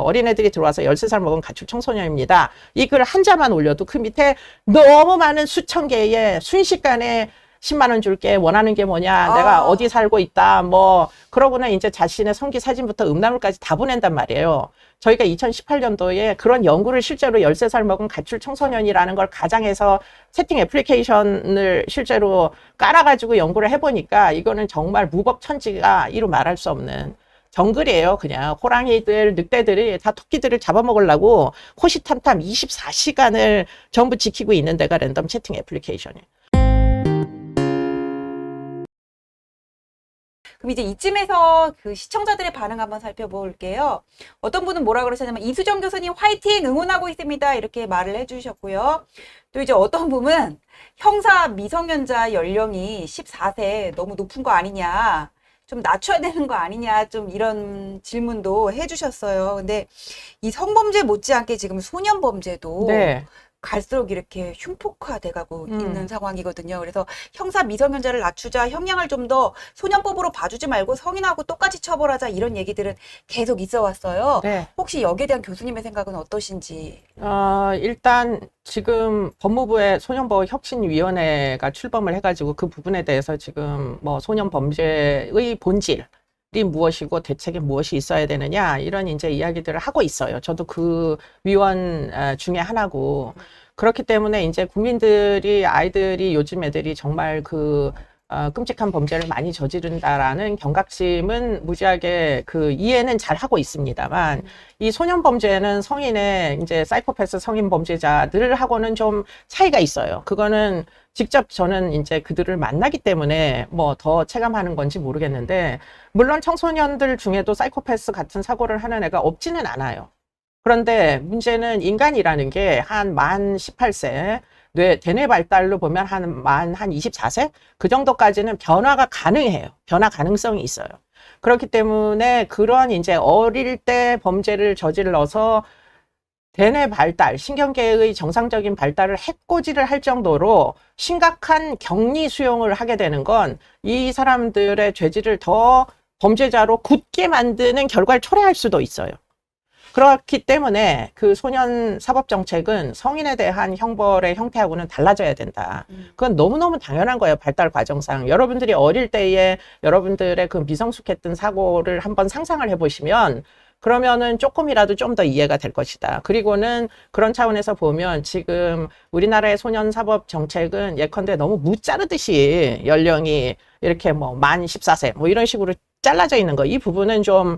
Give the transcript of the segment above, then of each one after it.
어린애들이 들어와서 13살 먹은 가출 청소년입니다. 이 글 한자만 올려도 그 밑에 너무 많은 수천 개의 순식간에 10만 원 줄게, 원하는 게 뭐냐, 내가 어디 살고 있다, 뭐 그러고는 이제 자신의 성기 사진부터 음란물까지 다 보낸단 말이에요. 저희가 2018년도에 그런 연구를 실제로 13살 먹은 가출 청소년이라는 걸 가장해서 채팅 애플리케이션을 실제로 깔아가지고 연구를 해보니까 이거는 정말 무법천지가 이루 말할 수 없는 정글이에요. 그냥 호랑이들, 늑대들이 다 토끼들을 잡아먹으려고 호시탐탐 24시간을 전부 지키고 있는 데가 랜덤 채팅 애플리케이션이에요. 그럼 이제 이쯤에서 그 시청자들의 반응 한번 살펴볼게요. 어떤 분은 뭐라 그러셨냐면 이수정 교수님 화이팅 응원하고 있습니다. 이렇게 말을 해주셨고요. 또 이제 어떤 분은 형사 미성년자 연령이 14세 너무 높은 거 아니냐. 좀 낮춰야 되는 거 아니냐. 좀 이런 질문도 해주셨어요. 근데 이 성범죄 못지않게 지금 소년범죄도 네. 갈수록 이렇게 흉폭화돼 가고 있는 상황이거든요. 그래서 형사 미성년자를 낮추자, 형량을 좀 더 소년법으로 봐주지 말고 성인하고 똑같이 처벌하자 이런 얘기들은 계속 있어 왔어요. 네. 혹시 여기에 대한 교수님의 생각은 어떠신지? 일단 지금 법무부의 소년법 혁신위원회가 출범을 해가지고 그 부분에 대해서 지금 뭐 소년범죄의 본질이 무엇이고 대책에 무엇이 있어야 되느냐 이런 이제 이야기들을 하고 있어요. 저도 그 위원 중에 하나고 그렇기 때문에 이제 국민들이 아이들이 요즘 애들이 정말 그 끔찍한 범죄를 많이 저지른다라는 경각심은 무지하게 그 이해는 잘 하고 있습니다만 이 소년 범죄는 성인의 이제 사이코패스 성인 범죄자들하고는 좀 차이가 있어요. 그거는 직접 저는 이제 그들을 만나기 때문에 뭐 더 체감하는 건지 모르겠는데 물론 청소년들 중에도 사이코패스 같은 사고를 하는 애가 없지는 않아요. 그런데 문제는 인간이라는 게 한 만 18세 대뇌 발달로 보면 한 24세? 그 정도까지는 변화가 가능해요. 변화 가능성이 있어요. 그렇기 때문에 그런 이제 어릴 때 범죄를 저질러서 대뇌 발달, 신경계의 정상적인 발달을 해코지를 할 정도로 심각한 격리 수용을 하게 되는 건 이 사람들의 죄질을 더 범죄자로 굳게 만드는 결과를 초래할 수도 있어요. 그렇기 때문에 그 소년 사법 정책은 성인에 대한 형벌의 형태하고는 달라져야 된다. 그건 너무너무 당연한 거예요. 발달 과정상. 여러분들이 어릴 때에 여러분들의 그 미성숙했던 사고를 한번 상상을 해보시면 그러면은 조금이라도 좀 더 이해가 될 것이다. 그리고는 그런 차원에서 보면 지금 우리나라의 소년 사법 정책은 예컨대 너무 무자르듯이 연령이 이렇게 뭐 만 14세 뭐 이런 식으로 잘라져 있는 거. 이 부분은 좀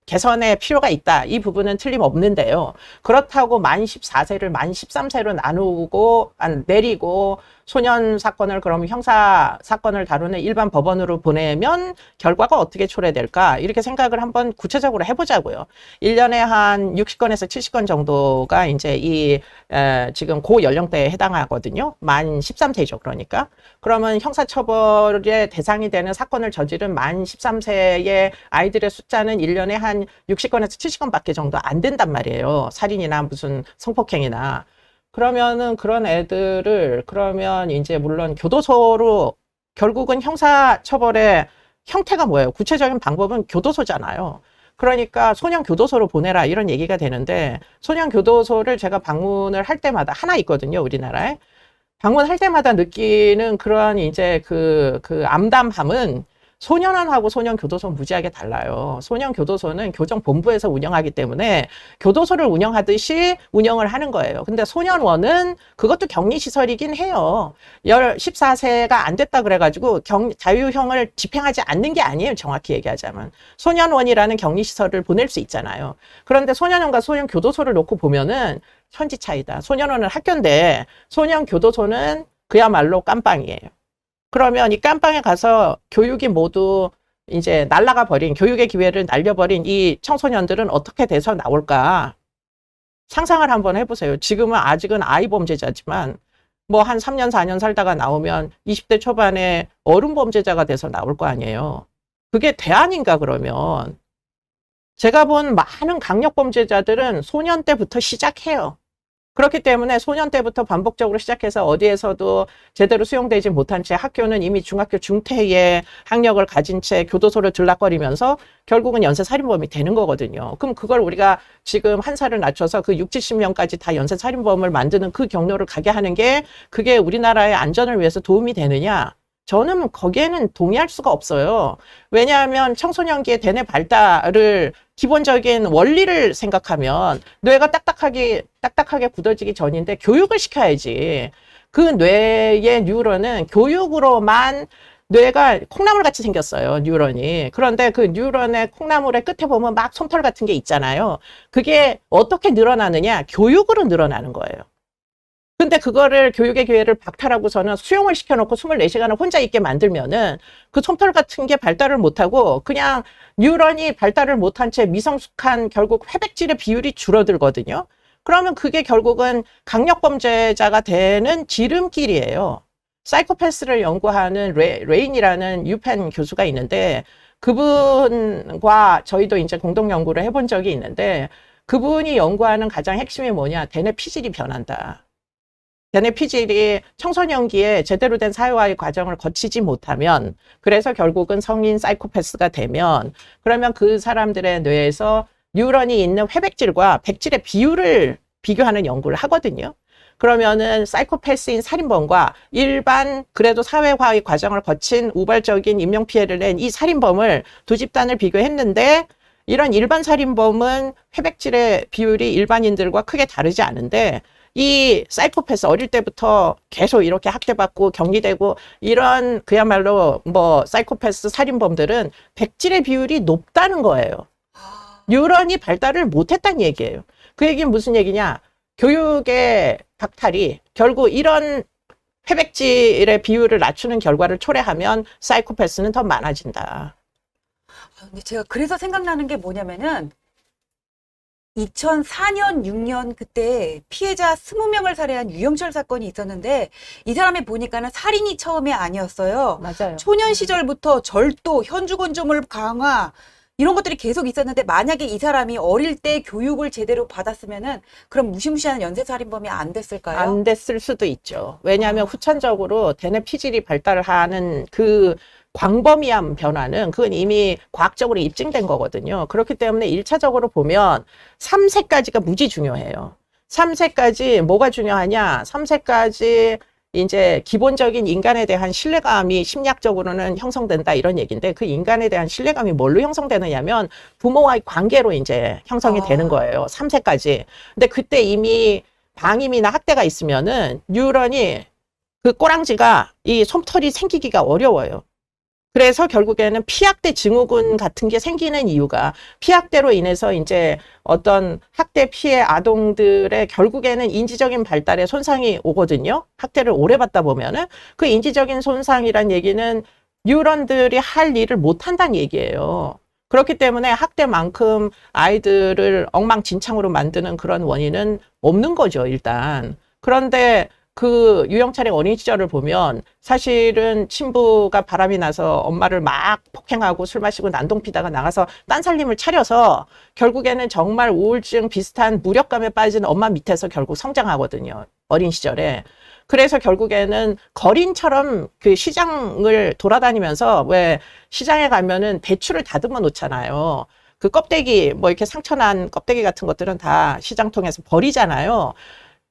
개선의 필요가 있다. 이 부분은 틀림없는데요. 그렇다고 만 14세를 만 13세로 나누고 내리고 소년 사건을 그럼 형사 사건을 다루는 일반 법원으로 보내면 결과가 어떻게 초래될까? 이렇게 생각을 한번 구체적으로 해보자고요. 1년에 한 60건에서 70건 정도가 이제 지금 고 연령대에 해당하거든요. 만 13세죠. 그러니까. 그러면 형사처벌의 대상이 되는 사건을 저지른 만 13세의 아이들의 숫자는 1년에 한 60건에서 70건밖에 정도 안 된단 말이에요. 살인이나 무슨 성폭행이나. 그러면은 그런 애들을 그러면 이제 물론 교도소로 결국은 형사처벌의 형태가 뭐예요? 구체적인 방법은 교도소잖아요. 그러니까 소년 교도소로 보내라 이런 얘기가 되는데 소년 교도소를 제가 방문을 할 때마다 하나 있거든요, 우리나라에. 방문할 때마다 느끼는 그런 이제 그 암담함은 소년원하고 소년교도소는 무지하게 달라요. 소년교도소는 교정본부에서 운영하기 때문에 교도소를 운영하듯이 운영을 하는 거예요. 근데 소년원은 그것도 격리시설이긴 해요. 14세가 안 됐다 그래가지고 자유형을 집행하지 않는 게 아니에요. 정확히 얘기하자면. 소년원이라는 격리시설을 보낼 수 있잖아요. 그런데 소년원과 소년교도소를 놓고 보면은 천지 차이다. 소년원은 학교인데 소년교도소는 그야말로 깜빵이에요. 그러면 이 깜빵에 가서 교육이 모두 이제 날아가 버린, 교육의 기회를 날려버린 이 청소년들은 어떻게 돼서 나올까? 상상을 한번 해보세요. 지금은 아직은 아이 범죄자지만 뭐 한 3년, 4년 살다가 나오면 20대 초반에 어른 범죄자가 돼서 나올 거 아니에요. 그게 대안인가 그러면? 제가 본 많은 강력 범죄자들은 소년 때부터 시작해요. 그렇기 때문에 소년 때부터 반복적으로 시작해서 어디에서도 제대로 수용되지 못한 채 학교는 이미 중학교 중퇴의 학력을 가진 채 교도소를 들락거리면서 결국은 연쇄살인범이 되는 거거든요. 그럼 그걸 우리가 지금 한 살을 낮춰서 그 60, 70명까지 다 연쇄살인범을 만드는 그 경로를 가게 하는 게 그게 우리나라의 안전을 위해서 도움이 되느냐? 저는 거기에는 동의할 수가 없어요. 왜냐하면 청소년기의 대뇌 발달을 기본적인 원리를 생각하면 뇌가 딱딱하게 굳어지기 전인데 교육을 시켜야지. 그 뇌의 뉴런은 교육으로만 뇌가 콩나물 같이 생겼어요, 뉴런이. 그런데 그 뉴런의 콩나물의 끝에 보면 막 솜털 같은 게 있잖아요. 그게 어떻게 늘어나느냐? 교육으로 늘어나는 거예요. 근데 그거를 교육의 기회를 박탈하고서는 수용을 시켜놓고 24시간을 혼자 있게 만들면은 그 솜털 같은 게 발달을 못하고 그냥 뉴런이 발달을 못한 채 미성숙한 결국 회백질의 비율이 줄어들거든요. 그러면 그게 결국은 강력범죄자가 되는 지름길이에요. 사이코패스를 연구하는 레인이라는 유펜 교수가 있는데 그분과 저희도 이제 공동 연구를 해본 적이 있는데 그분이 연구하는 가장 핵심이 뭐냐? 대뇌 피질이 변한다. 대뇌 피질이 청소년기에 제대로 된 사회화의 과정을 거치지 못하면 그래서 결국은 성인 사이코패스가 되면 그러면 그 사람들의 뇌에서 뉴런이 있는 회백질과 백질의 비율을 비교하는 연구를 하거든요. 그러면은 사이코패스인 살인범과 일반 그래도 사회화의 과정을 거친 우발적인 인명피해를 낸 이 살인범을 두 집단을 비교했는데 이런 일반 살인범은 회백질의 비율이 일반인들과 크게 다르지 않은데 이 사이코패스 어릴 때부터 계속 이렇게 학대받고 격리되고 이런 그야말로 뭐 사이코패스 살인범들은 백질의 비율이 높다는 거예요. 뉴런이 발달을 못했다는 얘기예요. 그 얘기는 무슨 얘기냐? 교육의 박탈이 결국 이런 회백질의 비율을 낮추는 결과를 초래하면 사이코패스는 더 많아진다. 근데 제가 그래서 생각나는 게 뭐냐면은 2004년, 6년 그때 피해자 20명을 살해한 유영철 사건이 있었는데 이 사람이 보니까는 살인이 처음이 아니었어요. 맞아요. 소년 시절부터 절도, 현주건조물 강화 이런 것들이 계속 있었는데 만약에 이 사람이 어릴 때 교육을 제대로 받았으면은 그럼 무시무시한 연쇄살인범이 안 됐을까요? 안 됐을 수도 있죠. 왜냐하면 후천적으로 대뇌 피질이 발달을 하는 그 광범위한 변화는 그건 이미 과학적으로 입증된 거거든요. 그렇기 때문에 1차적으로 보면 3세까지가 무지 중요해요. 3세까지 뭐가 중요하냐? 3세까지 이제 기본적인 인간에 대한 신뢰감이 심리학적으로는 형성된다 이런 얘기인데 그 인간에 대한 신뢰감이 뭘로 형성되느냐면 부모와의 관계로 이제 형성이 되는 거예요. 3세까지. 근데 그때 이미 방임이나 학대가 있으면은 뉴런이 그 꼬랑지가 이 솜털이 생기기가 어려워요. 그래서 결국에는 피학대 증후군 같은 게 생기는 이유가 피학대로 인해서 이제 어떤 학대 피해 아동들의 결국에는 인지적인 발달에 손상이 오거든요. 학대를 오래 받다 보면은 그 인지적인 손상이란 얘기는 뉴런들이 할 일을 못 한다는 얘기예요. 그렇기 때문에 학대만큼 아이들을 엉망진창으로 만드는 그런 원인은 없는 거죠, 일단. 그런데 그 유영철의 어린 시절을 보면 사실은 친부가 바람이 나서 엄마를 막 폭행하고 술 마시고 난동 피다가 나가서 딴살림을 차려서 결국에는 정말 우울증 비슷한 무력감에 빠진 엄마 밑에서 결국 성장하거든요. 어린 시절에. 그래서 결국에는 거린처럼 그 시장을 돌아다니면서 왜 시장에 가면은 배추를 다듬어 놓잖아요. 그 껍데기 뭐 이렇게 상처난 껍데기 같은 것들은 다 시장통에서 버리잖아요.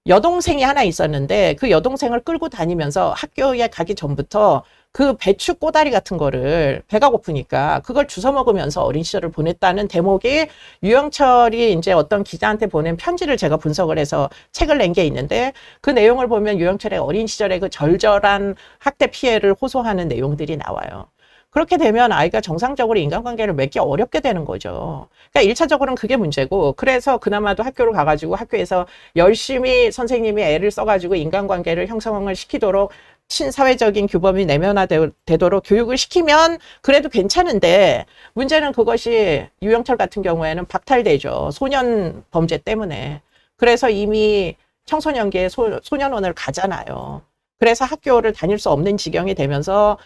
여동생이 하나 있었는데 그 여동생을 끌고 다니면서 학교에 가기 전부터 그 배추 꼬다리 같은 거를 배가 고프니까 그걸 주워 먹으면서 어린 시절을 보냈다는 대목이 유영철이 이제 어떤 기자한테 보낸 편지를 제가 분석을 해서 책을 낸 게 있는데 그 내용을 보면 유영철의 어린 시절의 그 절절한 학대 피해를 호소하는 내용들이 나와요. 그렇게 되면 아이가 정상적으로 인간관계를 맺기 어렵게 되는 거죠. 그러니까 1차적으로는 그게 문제고 그래서 그나마도 학교를 가가지고 학교에서 열심히 선생님이 애를 써가지고 인간관계를 형성을 시키도록 친사회적인 규범이 내면화되도록 교육을 시키면 그래도 괜찮은데 문제는 그것이 유영철 같은 경우에는 박탈되죠. 소년 범죄 때문에. 그래서 이미 청소년기에 소년원을 가잖아요. 그래서 학교를 다닐 수 없는 지경이 되면서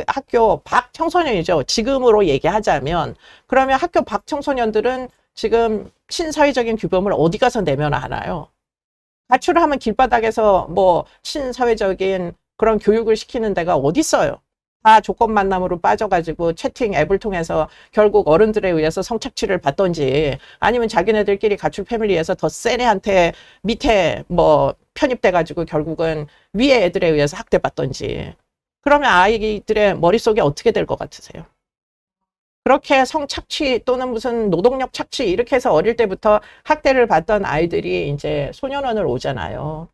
학교 밖 청소년이죠. 지금으로 얘기하자면 그러면 학교 밖 청소년들은 지금 친사회적인 규범을 어디 가서 내면화하나요? 가출을 하면 길바닥에서 뭐 친사회적인 그런 교육을 시키는 데가 어디 있어요? 다 조건 만남으로 빠져가지고 채팅 앱을 통해서 결국 어른들에 의해서 성착취를 받던지 아니면 자기네들끼리 가출 패밀리에서 더 센 애한테 밑에 뭐 편입돼가지고 결국은 위에 애들에 의해서 학대받던지. 그러면 아이들의 머릿속이 어떻게 될 것 같으세요? 그렇게 성착취 또는 무슨 노동력 착취 이렇게 해서 어릴 때부터 학대를 받던 아이들이 이제 소년원을 오잖아요.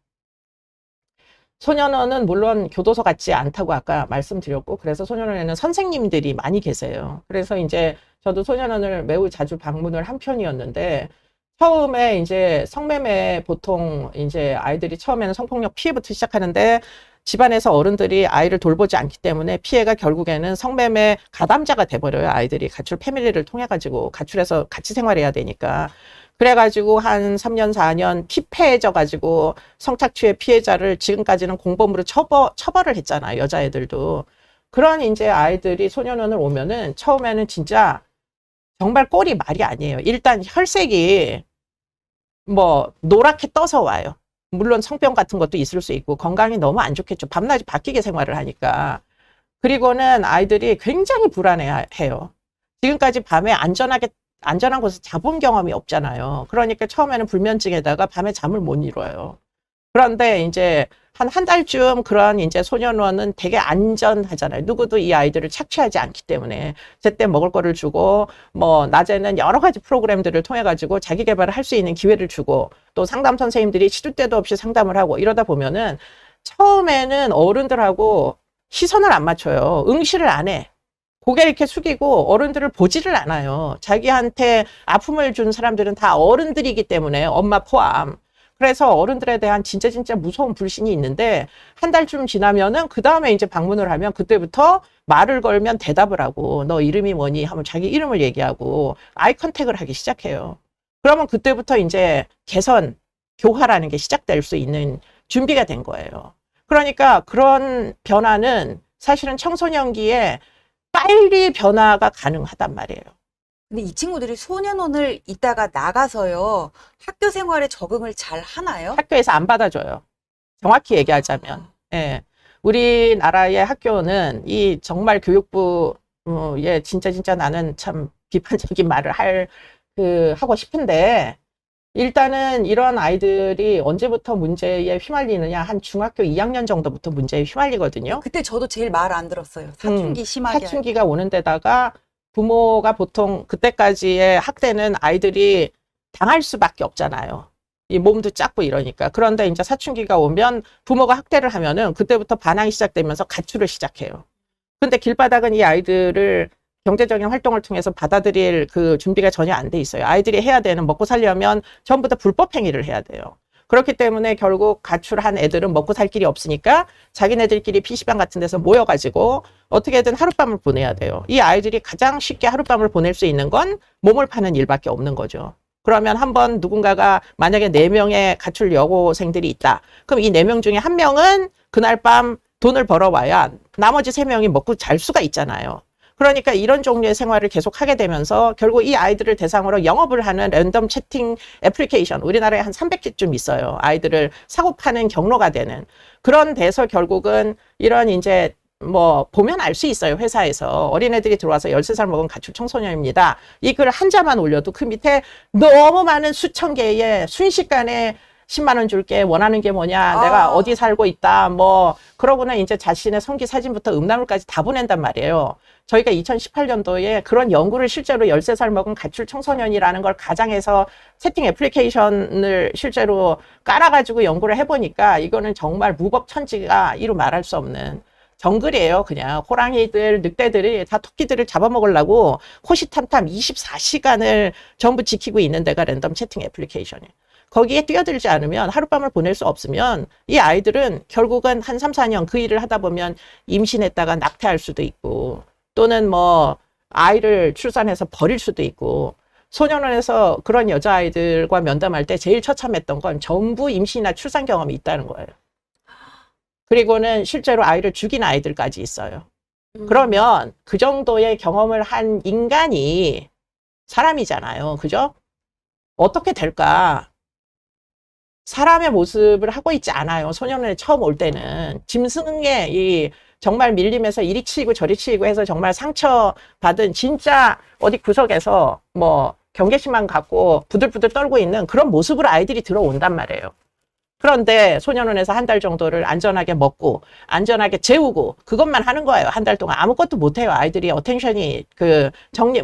소년원은 물론 교도소 같지 않다고 아까 말씀드렸고, 그래서 소년원에는 선생님들이 많이 계세요. 그래서 이제 저도 소년원을 매우 자주 방문을 한 편이었는데, 처음에 이제 성매매 보통 이제 아이들이 처음에는 성폭력 피해부터 시작하는데, 집안에서 어른들이 아이를 돌보지 않기 때문에 피해가 결국에는 성매매 가담자가 돼버려요. 아이들이 가출 패밀리를 통해 가지고 가출해서 같이 생활해야 되니까. 그래가지고 한 3년, 4년 피폐해져 가지고 성착취의 피해자를 지금까지는 공범으로 처벌을 했잖아요. 여자애들도. 그런 이제 아이들이 소년원을 오면은 처음에는 진짜 정말 꼴이 말이 아니에요. 일단 혈색이 뭐 노랗게 떠서 와요. 물론 성병 같은 것도 있을 수 있고 건강이 너무 안 좋겠죠. 밤낮이 바뀌게 생활을 하니까. 그리고는 아이들이 굉장히 불안해해요. 지금까지 밤에 안전한 곳에서 자본 경험이 없잖아요. 그러니까 처음에는 불면증에다가 밤에 잠을 못 이뤄요. 그런데 이제 한 달쯤 그런 이제 소년원은 되게 안전하잖아요. 누구도 이 아이들을 착취하지 않기 때문에 제때 먹을 거를 주고 뭐 낮에는 여러 가지 프로그램들을 통해 가지고 자기 개발을 할 수 있는 기회를 주고 또 상담 선생님들이 시도 때도 없이 상담을 하고 이러다 보면은 처음에는 어른들하고 시선을 안 맞춰요. 응시를 안 해. 고개 이렇게 숙이고 어른들을 보지를 않아요. 자기한테 아픔을 준 사람들은 다 어른들이기 때문에 엄마 포함. 그래서 어른들에 대한 진짜 무서운 불신이 있는데 한 달쯤 지나면은 그 다음에 이제 방문을 하면 그때부터 말을 걸면 대답을 하고 너 이름이 뭐니 하면 자기 이름을 얘기하고 아이 컨택을 하기 시작해요. 그러면 그때부터 이제 개선, 교화라는 게 시작될 수 있는 준비가 된 거예요. 그러니까 그런 변화는 사실은 청소년기에 빨리 변화가 가능하단 말이에요. 근데 이 친구들이 소년원을 있다가 나가서요, 학교 생활에 적응을 잘 하나요? 학교에서 안 받아줘요. 정확히 얘기하자면. 예. 우리나라의 학교는 이 정말 교육부에 진짜 나는 참 비판적인 말을 하고 싶은데, 일단은 이런 아이들이 언제부터 문제에 휘말리느냐, 한 중학교 2학년 정도부터 문제에 휘말리거든요. 그때 저도 제일 말 안 들었어요. 사춘기 심하게. 사춘기가 오는 데다가 부모가 보통 그때까지의 학대는 아이들이 당할 수밖에 없잖아요. 이 몸도 작고 이러니까. 그런데 이제 사춘기가 오면 부모가 학대를 하면은 그때부터 반항이 시작되면서 가출을 시작해요. 근데 길바닥은 이 아이들을 경제적인 활동을 통해서 받아들일 그 준비가 전혀 안 돼 있어요. 아이들이 해야 되는, 먹고 살려면 전부 다 불법 행위를 해야 돼요. 그렇기 때문에 결국 가출한 애들은 먹고 살 길이 없으니까 자기네들끼리 PC방 같은 데서 모여가지고 어떻게든 하룻밤을 보내야 돼요. 이 아이들이 가장 쉽게 하룻밤을 보낼 수 있는 건 몸을 파는 일밖에 없는 거죠. 그러면 한번 누군가가 만약에 4명의 가출 여고생들이 있다. 그럼 이 4명 중에 1명은 그날 밤 돈을 벌어와야 나머지 3명이 먹고 잘 수가 있잖아요. 그러니까 이런 종류의 생활을 계속 하게 되면서 결국 이 아이들을 대상으로 영업을 하는 랜덤 채팅 애플리케이션, 우리나라에 한 300개쯤 있어요. 아이들을 사고 파는 경로가 되는. 그런 데서 결국은 이런 이제 뭐 보면 알 수 있어요. 회사에서 어린애들이 들어와서 13살 먹은 가출 청소년입니다. 이 글 한자만 올려도 그 밑에 너무 많은 수천 개의 순식간에 10만 원 줄게, 원하는 게 뭐냐, 내가 어디 살고 있다, 뭐 그러고는 이제 자신의 성기 사진부터 음란물까지 다 보낸단 말이에요. 저희가 2018년도에 그런 연구를 실제로 13살 먹은 가출 청소년이라는 걸 가장해서 채팅 애플리케이션을 실제로 깔아가지고 연구를 해보니까 이거는 정말 무법천지가 이루 말할 수 없는 정글이에요. 그냥 호랑이들, 늑대들이 다 토끼들을 잡아먹으려고 호시탐탐 24시간을 전부 지키고 있는 데가 랜덤 채팅 애플리케이션이에요. 거기에 뛰어들지 않으면 하룻밤을 보낼 수 없으면 이 아이들은 결국은 한 3, 4년 그 일을 하다 보면 임신했다가 낙태할 수도 있고 또는 뭐 아이를 출산해서 버릴 수도 있고 소년원에서 그런 여자아이들과 면담할 때 제일 처참했던 건 전부 임신이나 출산 경험이 있다는 거예요. 그리고는 실제로 아이를 죽인 아이들까지 있어요. 그러면 그 정도의 경험을 한 인간이 사람이잖아요. 그죠? 어떻게 될까? 사람의 모습을 하고 있지 않아요. 소년원에 처음 올 때는. 짐승의 이 정말 밀림에서 이리 치이고 저리 치이고 해서 정말 상처받은 진짜 어디 구석에서 뭐 경계심만 갖고 부들부들 떨고 있는 그런 모습으로 아이들이 들어온단 말이에요. 그런데 소년원에서 한 달 정도를 안전하게 먹고 안전하게 재우고 그것만 하는 거예요. 한 달 동안 아무것도 못해요. 아이들이 어텐션이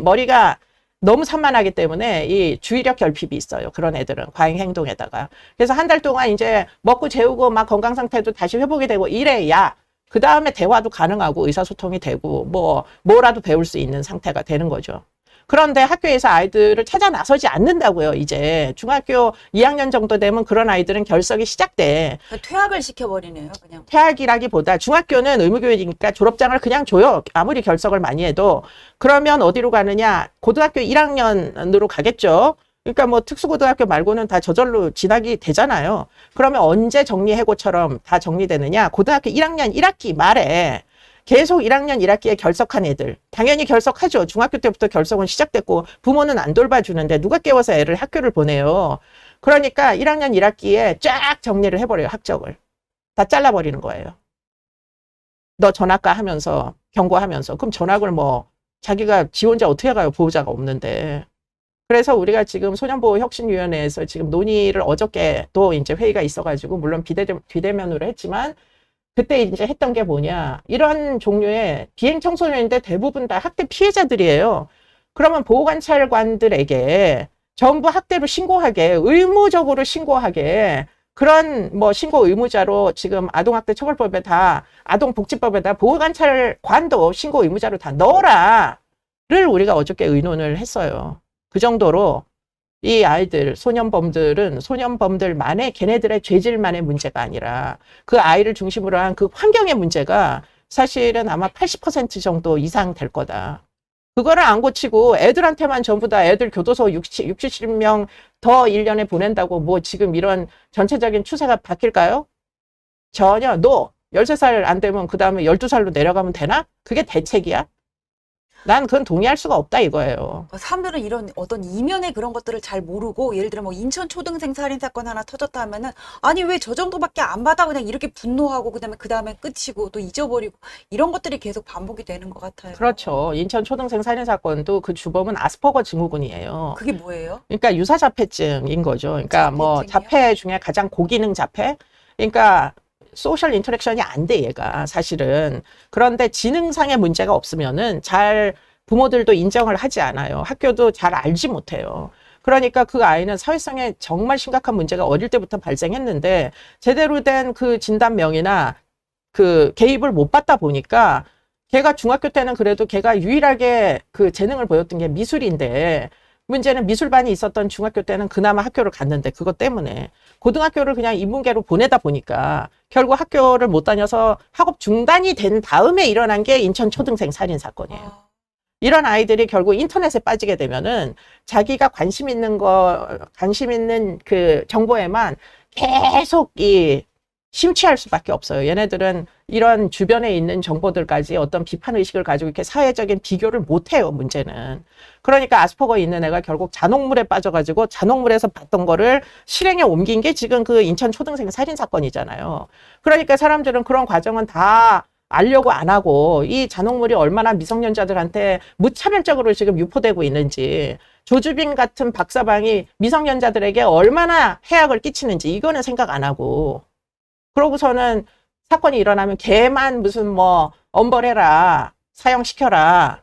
머리가 너무 산만하기 때문에 이 주의력 결핍이 있어요. 그런 애들은 과잉 행동에다가. 그래서 한 달 동안 이제 먹고 재우고 막 건강 상태도 다시 회복이 되고 이래야 그 다음에 대화도 가능하고 의사소통이 되고 뭐라도 배울 수 있는 상태가 되는 거죠. 그런데 학교에서 아이들을 찾아 나서지 않는다고요. 이제 중학교 2학년 정도 되면 그런 아이들은 결석이 시작돼. 퇴학을 시켜버리네요. 그냥. 퇴학이라기보다 중학교는 의무교육이니까 졸업장을 그냥 줘요. 아무리 결석을 많이 해도. 그러면 어디로 가느냐? 고등학교 1학년으로 가겠죠. 그러니까 뭐 특수고등학교 말고는 다 저절로 진학이 되잖아요. 그러면 언제 정리해고처럼 다 정리되느냐? 고등학교 1학년 1학기 말에 계속 1학년 1학기에 결석한 애들. 당연히 결석하죠. 중학교 때부터 결석은 시작됐고 부모는 안 돌봐주는데 누가 깨워서 애를 학교를 보내요. 그러니까 1학년 1학기에 쫙 정리를 해버려요. 학적을. 다 잘라버리는 거예요. 너 전학가 하면서 경고하면서. 그럼 전학을 뭐 자기가 지 혼자 어떻게 가요. 보호자가 없는데. 그래서 우리가 지금 소년보호혁신위원회에서 지금 논의를 어저께 또 이제 회의가 있어가지고 물론 비대면으로 했지만 그때 이제 했던 게 뭐냐. 이런 종류의 비행 청소년인데 대부분 다 학대 피해자들이에요. 그러면 보호관찰관들에게 전부 학대로 신고하게, 의무적으로 신고하게, 그런 뭐 신고 의무자로 지금 아동학대 처벌법에 다, 아동복지법에다 보호관찰관도 신고 의무자로 다 넣어라를 우리가 어저께 의논을 했어요. 그 정도로 이 아이들, 소년범들은 소년범들만의 걔네들의 죄질만의 문제가 아니라 그 아이를 중심으로 한 그 환경의 문제가 사실은 아마 80% 정도 이상 될 거다. 그거를 안 고치고 애들한테만 전부 다 애들 교도소 60명 더 1년에 보낸다고 뭐 지금 이런 전체적인 추세가 바뀔까요? 전혀. 너 13살 안 되면 그 다음에 12살로 내려가면 되나? 그게 대책이야? 난 그건 동의할 수가 없다 이거예요. 사람들은 이런 어떤 이면의 그런 것들을 잘 모르고 예를 들어 뭐 인천 초등생 살인 사건 하나 터졌다 하면은 아니 왜 저 정도밖에 안 받아 그냥 이렇게 분노하고 그다음에 끝이고 또 잊어버리고 이런 것들이 계속 반복이 되는 것 같아요. 그렇죠. 인천 초등생 살인 사건도 그 주범은 아스퍼거 증후군이에요. 그게 뭐예요? 그러니까 유사자폐증인 거죠. 그러니까 뭐 자폐증이요? 자폐 중에 가장 고기능 자폐. 그러니까 소셜 인터랙션이 안 돼, 얘가 사실은. 그런데 지능상의 문제가 없으면은 잘 부모들도 인정을 하지 않아요. 학교도 잘 알지 못해요. 그러니까 그 아이는 사회성에 정말 심각한 문제가 어릴 때부터 발생했는데 제대로 된 그 진단명이나 그 개입을 못 받다 보니까 걔가 중학교 때는 그래도 걔가 유일하게 그 재능을 보였던 게 미술인데 문제는 미술반이 있었던 중학교 때는 그나마 학교를 갔는데 그것 때문에 고등학교를 그냥 인문계로 보내다 보니까 결국 학교를 못 다녀서 학업 중단이 된 다음에 일어난 게 인천 초등생 살인 사건이에요. 이런 아이들이 결국 인터넷에 빠지게 되면은 자기가 관심 있는 그 정보에만 계속 심취할 수밖에 없어요. 얘네들은 이런 주변에 있는 정보들까지 어떤 비판 의식을 가지고 이렇게 사회적인 비교를 못 해요, 문제는. 그러니까 아스퍼거 있는 애가 결국 잔혹물에 빠져가지고 잔혹물에서 봤던 거를 실행에 옮긴 게 지금 그 인천 초등생 살인 사건이잖아요. 그러니까 사람들은 그런 과정은 다 알려고 안 하고 이 잔혹물이 얼마나 미성년자들한테 무차별적으로 지금 유포되고 있는지 조주빈 같은 박사방이 미성년자들에게 얼마나 해악을 끼치는지 이거는 생각 안 하고 그러고서는 사건이 일어나면 걔만 무슨 뭐 엄벌해라 사형시켜라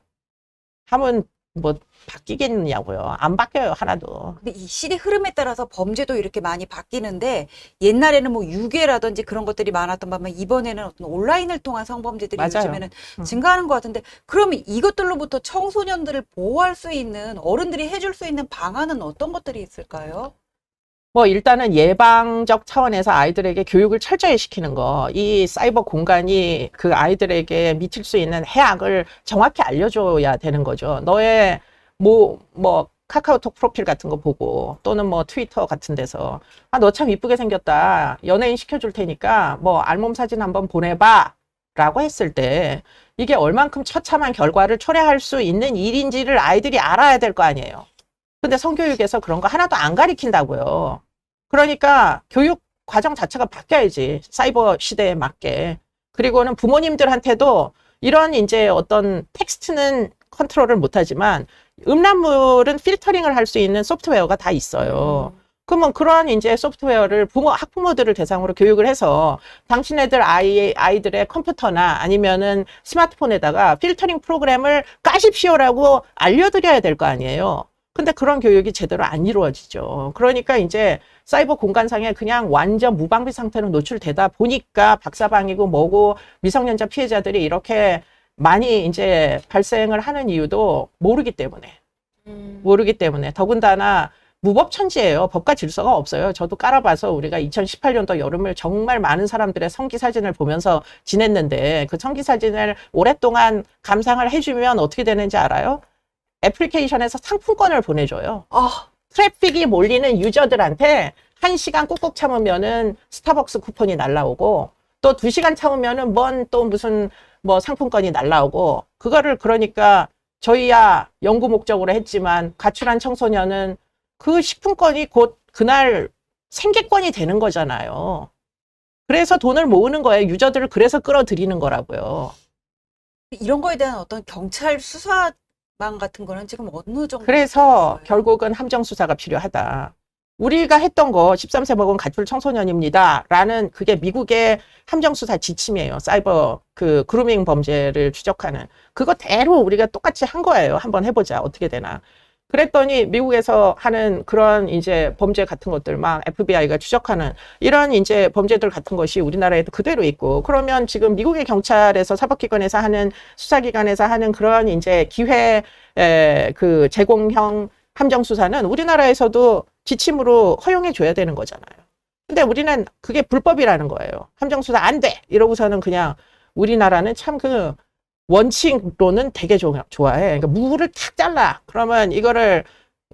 하면 뭐 바뀌겠냐고요. 안 바뀌어요 하나도. 근데 이 시대 흐름에 따라서 범죄도 이렇게 많이 바뀌는데 옛날에는 뭐 유괴라든지 그런 것들이 많았던 반면 이번에는 어떤 온라인을 통한 성범죄들이 맞아요. 요즘에는 증가하는 것 같은데 그러면 이것들로부터 청소년들을 보호할 수 있는 어른들이 해줄 수 있는 방안은 어떤 것들이 있을까요? 뭐 일단은 예방적 차원에서 아이들에게 교육을 철저히 시키는 거. 이 사이버 공간이 그 아이들에게 미칠 수 있는 해악을 정확히 알려줘야 되는 거죠. 너의 뭐 카카오톡 프로필 같은 거 보고 또는 뭐 트위터 같은 데서 너 참 이쁘게 생겼다. 연예인 시켜줄 테니까 뭐 알몸 사진 한번 보내봐. 라고 했을 때 이게 얼만큼 처참한 결과를 초래할 수 있는 일인지를 아이들이 알아야 될 거 아니에요. 근데 성교육에서 그런 거 하나도 안 가르친다고요. 그러니까 교육 과정 자체가 바뀌어야지. 사이버 시대에 맞게. 그리고는 부모님들한테도 이런 이제 어떤 텍스트는 컨트롤을 못하지만 음란물은 필터링을 할 수 있는 소프트웨어가 다 있어요. 그러면 그런 이제 소프트웨어를 학부모들을 대상으로 교육을 해서 당신네들 아이들의 컴퓨터나 아니면은 스마트폰에다가 필터링 프로그램을 까십시오라고 알려드려야 될 거 아니에요. 근데 그런 교육이 제대로 안 이루어지죠. 그러니까 이제 사이버 공간상에 그냥 완전 무방비 상태로 노출되다 보니까 박사방이고 뭐고 미성년자 피해자들이 이렇게 많이 이제 발생을 하는 이유도 모르기 때문에. 더군다나 무법천지예요. 법과 질서가 없어요. 저도 깔아봐서 우리가 2018년도 여름을 정말 많은 사람들의 성기 사진을 보면서 지냈는데 그 성기 사진을 오랫동안 감상을 해주면 어떻게 되는지 알아요? 애플리케이션에서 상품권을 보내줘요. 트래픽이 몰리는 유저들한테 1시간 꾹꾹 참으면은 스타벅스 쿠폰이 날라오고 또 2시간 참으면은 또 무슨 뭐 상품권이 날라오고 그거를 그러니까 저희야 연구 목적으로 했지만 가출한 청소년은 그 식품권이 곧 그날 생계권이 되는 거잖아요. 그래서 돈을 모으는 거예요. 유저들을 그래서 끌어들이는 거라고요. 이런 거에 대한 어떤 경찰 수사망 같은 거는 지금 어느 정도? 그래서 결국은 함정 수사가 필요하다. 우리가 했던 거 13세 먹은 가출 청소년입니다. 라는 그게 미국의 함정 수사 지침이에요. 사이버 그 그루밍 범죄를 추적하는. 그거대로 우리가 똑같이 한 거예요. 한번 해보자. 어떻게 되나. 그랬더니 미국에서 하는 그런 이제 범죄 같은 것들 막 FBI가 추적하는 이런 이제 범죄들 같은 것이 우리나라에도 그대로 있고 그러면 지금 미국의 경찰에서 사법기관에서 하는 수사기관에서 하는 그런 이제 기회 그 제공형 함정 수사는 우리나라에서도 지침으로 허용해 줘야 되는 거잖아요. 근데 우리는 그게 불법이라는 거예요. 함정 수사 안 돼! 이러고서는 그냥 우리나라는 참 그 원칙로는 되게 좋아해. 그러니까 무를 탁 잘라. 그러면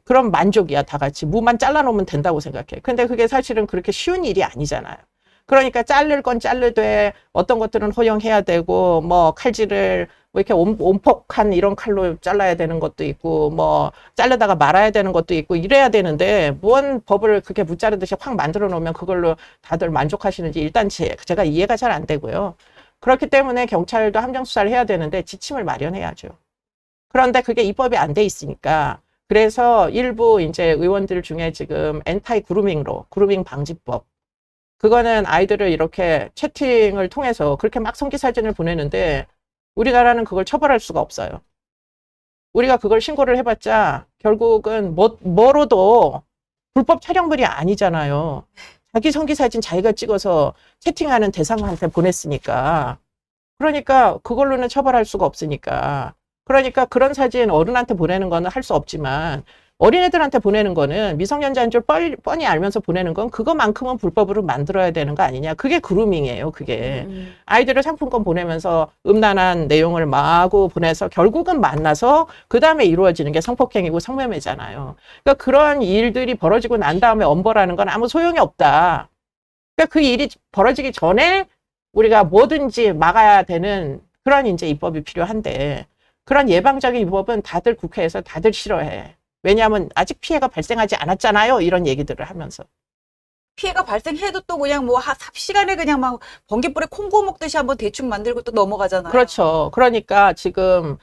그럼 만족이야, 다 같이. 무만 잘라놓으면 된다고 생각해. 근데 그게 사실은 그렇게 쉬운 일이 아니잖아요. 그러니까 자를 건 자르되 어떤 것들은 허용해야 되고, 뭐 칼질을 뭐 이렇게 온폭한 이런 칼로 잘라야 되는 것도 있고, 뭐 자르다가 말아야 되는 것도 있고, 이래야 되는데, 뭔 법을 그렇게 무자르듯이 확 만들어 놓으면 그걸로 다들 만족하시는지 일단 제가 이해가 잘 안 되고요. 그렇기 때문에 경찰도 함정 수사를 해야 되는데 지침을 마련해야죠. 그런데 그게 입법이 안 돼 있으니까 그래서 일부 이제 의원들 중에 지금 엔타이 그루밍 방지법 그거는 아이들을 이렇게 채팅을 통해서 그렇게 막 성기 사진을 보내는데 우리나라는 그걸 처벌할 수가 없어요. 우리가 그걸 신고를 해봤자 결국은 뭐로도 불법 촬영물이 아니잖아요. 자기 성기 사진 자기가 찍어서 채팅하는 대상한테 보냈으니까. 그러니까 그걸로는 처벌할 수가 없으니까. 그러니까 그런 사진 어른한테 보내는 거는 할 수 없지만 어린애들한테 보내는 거는 미성년자인 줄 뻔히 알면서 보내는 건 그거만큼은 불법으로 만들어야 되는 거 아니냐. 그게 그루밍이에요. 그게. 아이들을 상품권 보내면서 음란한 내용을 마구 보내서 결국은 만나서 그 다음에 이루어지는 게 성폭행이고 성매매잖아요. 그러니까 그런 일들이 벌어지고 난 다음에 엄벌하는 건 아무 소용이 없다. 그러니까 그 일이 벌어지기 전에 우리가 뭐든지 막아야 되는 그런 이제 입법이 필요한데 그런 예방적인 입법은 다들 국회에서 다들 싫어해. 왜냐하면 아직 피해가 발생하지 않았잖아요. 이런 얘기들을 하면서. 피해가 발생해도 또 그냥 뭐 삽시간에 그냥 막 번개불에 콩고 먹듯이 한번 대충 만들고 또 넘어가잖아요. 그렇죠. 그러니까 지금